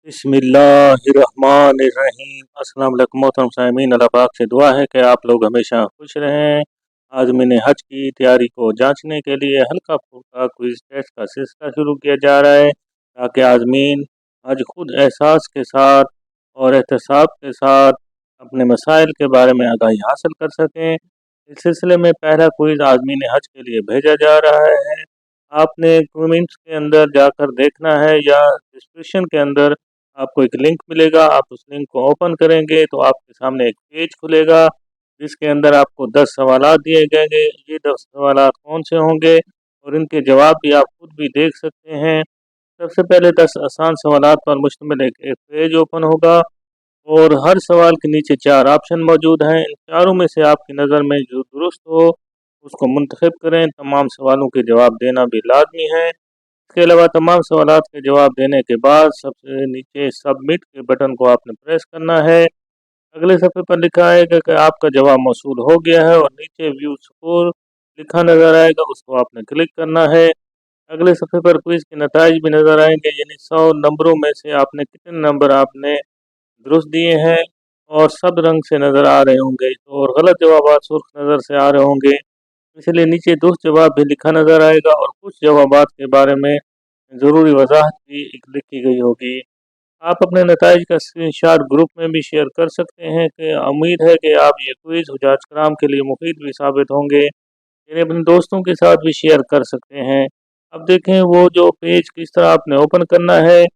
बिस्मिल्लाहिर्रहमानिर्रहीम। अस्सलाम वालेकुम मोहतरम सामीन, अल्लाह पाक से दुआ है कि आप लोग हमेशा खुश रहें। आज मैंने हज की तैयारी को जांचने के लिए हल्का फुल्का क्विज टेस्ट का सिलसिला शुरू किया जा रहा है, ताकि आज़मीन आज खुद एहसास के साथ और एहतसाब के साथ अपने मसाइल के बारे में आगाही हासिल कर सकें। इस सिलसिले में पहला क्विज आज़मीन हज के लिए भेजा जा रहा है। आपने कमेंट्स के अंदर जाकर देखना है या डिस्क्रिप्शन के अंदर आपको एक लिंक मिलेगा। आप उस लिंक को ओपन करेंगे तो आपके सामने एक पेज खुलेगा, जिसके अंदर आपको 10 सवालात दिए जाएंगे। ये 10 सवालात कौन से होंगे और इनके जवाब भी आप खुद भी देख सकते हैं। सबसे पहले 10 आसान सवालात पर मुश्तमिल एक पेज ओपन होगा और हर सवाल के नीचे 4 ऑप्शन मौजूद हैं। इन चारों में से आपकी नज़र में जो दुरुस्त हो उसको मुंतखब करें। तमाम सवालों के जवाब देना भी लाजमी है। इसके अलावा तमाम सवालात के जवाब देने के बाद सबसे नीचे सबमिट के बटन को आपने प्रेस करना है। अगले सफ़े पर लिखा आएगा कि आपका जवाब मौसूल हो गया है और नीचे व्यू स्कोर लिखा नज़र आएगा, उसको आपने क्लिक करना है। अगले सफ़े पर क्विज के नताइज भी नज़र आएंगे, यानी 100 नंबरों में से आपने कितने नंबर आपने दुरुस्त दिए हैं और सब रंग से नज़र आ रहे होंगे, तो और गलत जवाब सुर्ख नज़र से आ रहे होंगे। इसलिए नीचे दुरुस्त जवाब भी लिखा नज़र आएगा और कुछ जवाबात के बारे में ज़रूरी वजाहत भी लिखी गई होगी। आप अपने नताइज का स्क्रीनशॉट ग्रुप में भी शेयर कर सकते हैं। कि उम्मीद है कि आप ये क्विज़ हुजाज कराम के लिए मुफीद भी साबित होंगे। यानी अपने दोस्तों के साथ भी शेयर कर सकते हैं। अब देखें वो जो पेज किस तरह आपने ओपन करना है।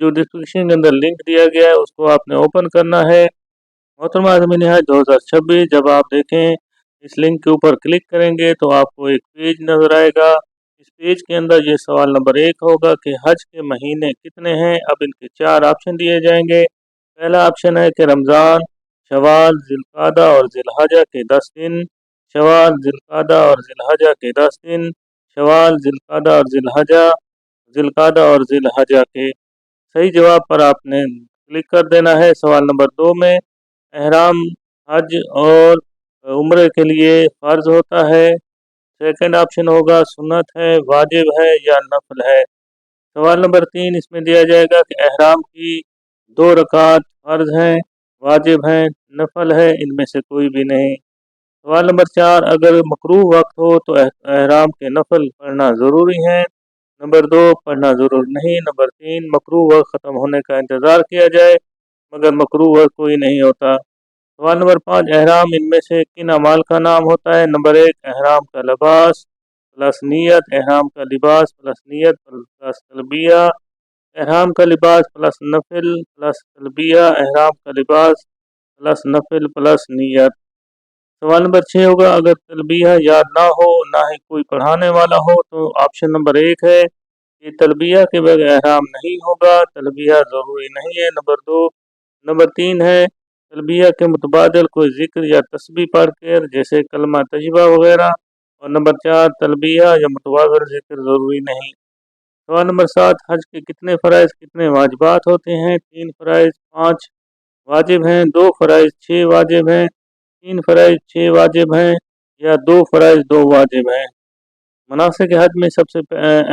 जो डिस्क्रिप्शन के अंदर लिंक दिया गया है उसको आपने ओपन करना है। मोहतरमा आज़मीन हज 2026 जब आप देखें इस लिंक के ऊपर क्लिक करेंगे तो आपको एक पेज नज़र आएगा। इस पेज के अंदर ये सवाल नंबर 1 होगा कि हज के महीने कितने हैं। अब इनके 4 ऑप्शन दिए जाएंगे। पहला ऑप्शन है कि रमज़ान, शवाल, जिलकादा और जिलहजा के 10 दिन, शवाल, जिलकादा और जिलहजा के 10 दिन, शवाल, जिलकादा और जिलहजा, जिलकादा और जिलहजा के। सही जवाब पर आपने क्लिक कर देना है। सवाल नंबर 2 में एहराम हज और उम्रे के लिए फ़र्ज होता है। सेकंड ऑप्शन होगा सुन्नत है, वाजिब है या नफल है। सवाल नंबर 3 इसमें दिया जाएगा कि एहराम की 2 रकात फ़र्ज हैं, वाजिब हैं, नफल है, इनमें से कोई भी नहीं। सवाल नंबर 4 अगर मकरूह वक्त हो तो एहराम के नफल पढ़ना ज़रूरी है। नंबर 2 पढ़ना ज़रूर नहीं। नंबर 3 मकरूह वक्त ख़त्म होने का इंतज़ार किया जाए, मगर मकरूह वक्त कोई नहीं होता। सवाल नंबर 5 एहराम इनमें से किन अमाल का नाम होता है। नंबर 1 एहराम का लिबास प्लस नियत, एहराम का लिबास प्लस नियत प्लस तलबिया, एहराम का लिबास प्लस नफिल प्लस तलबिया, एहराम का लिबास प्लस नफिल प्लस नियत। सवाल नंबर 6 होगा अगर तलबिया याद ना हो, ना ही कोई पढ़ाने वाला हो, तो ऑप्शन नंबर 1 है कि तलबिया के बगैर एहराम नहीं होगा, तलबिया ज़रूरी नहीं है। नंबर 2 नंबर 3 है तलबिया के मुतबादिल कोई ज़िक्र या तस्बीह पढ़कर, जैसे कलमा तजबा वगैरह। और नंबर 4 तलबिया या मुतबादिल ज़िक्र ज़रूरी नहीं। सवाल नंबर 7 हज के कितने फ़राइज़ कितने वाजिबात होते हैं। 3 फ़राइज़ 5 वाजिब हैं, 2 फ़राइज़ 6 वाजिब हैं, 3 फ़राइज़ 6 वाजिब हैं या 2 फ़राइज़ 2 वाजिब हैं। मनासिक हज में सबसे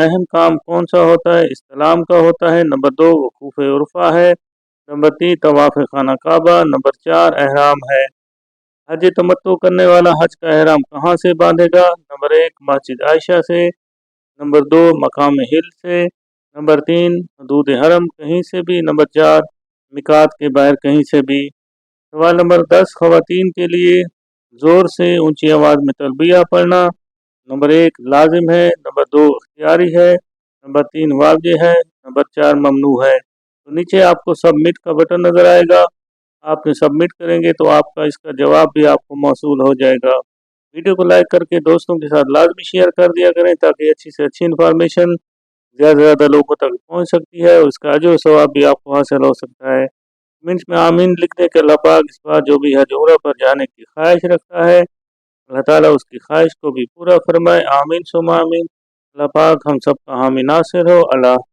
अहम काम कौन सा होता है। इस्लाम का होता है। नंबर 2 वकूफ़ उर्फ़ा है। नंबर 3 तवाफ़ खाना काबा। नंबर 4 एहराम है। हज तमत्तु करने वाला हज का एहराम कहाँ से बांधेगा। नंबर 1 मस्जिद आयशा से। नंबर 2 मकाम हिल से। नंबर 3 हदूद हरम कहीं से भी। नंबर 4 मिकात के बाहर कहीं से भी। सवाल नंबर 10 ख़वातीन के लिए ज़ोर से ऊंची आवाज़ में तलबिया पढ़ना। नंबर 1 लाजिम है। नंबर 2 इख्तियारी है। नंबर 3 वाजिब है। नंबर 4 ममनू है। तो नीचे आपको सबमिट का बटन नज़र आएगा। आपने सबमिट करेंगे तो आपका इसका जवाब भी आपको मौसूल हो जाएगा। वीडियो को लाइक करके दोस्तों के साथ लाजमी शेयर कर दिया करें, ताकि अच्छी से अच्छी इन्फॉर्मेशन ज़्यादा से ज़्यादा लोगों तक पहुँच सकती है और इसका अजर सवाब भी आपको हासिल हो सकता है। कमेंट्स में आमीन लिख दे कि अल्लाह पाक इस बार जो भी हज उम्रा पर जाने की ख्वाहिश रखता है, अल्लाह ताला उसकी ख्वाहिश को भी पूरा फरमाए। आमीन सुमा आमीन। अल्लाह पाक हम सब का हामी नासिर हो। अल्लाह।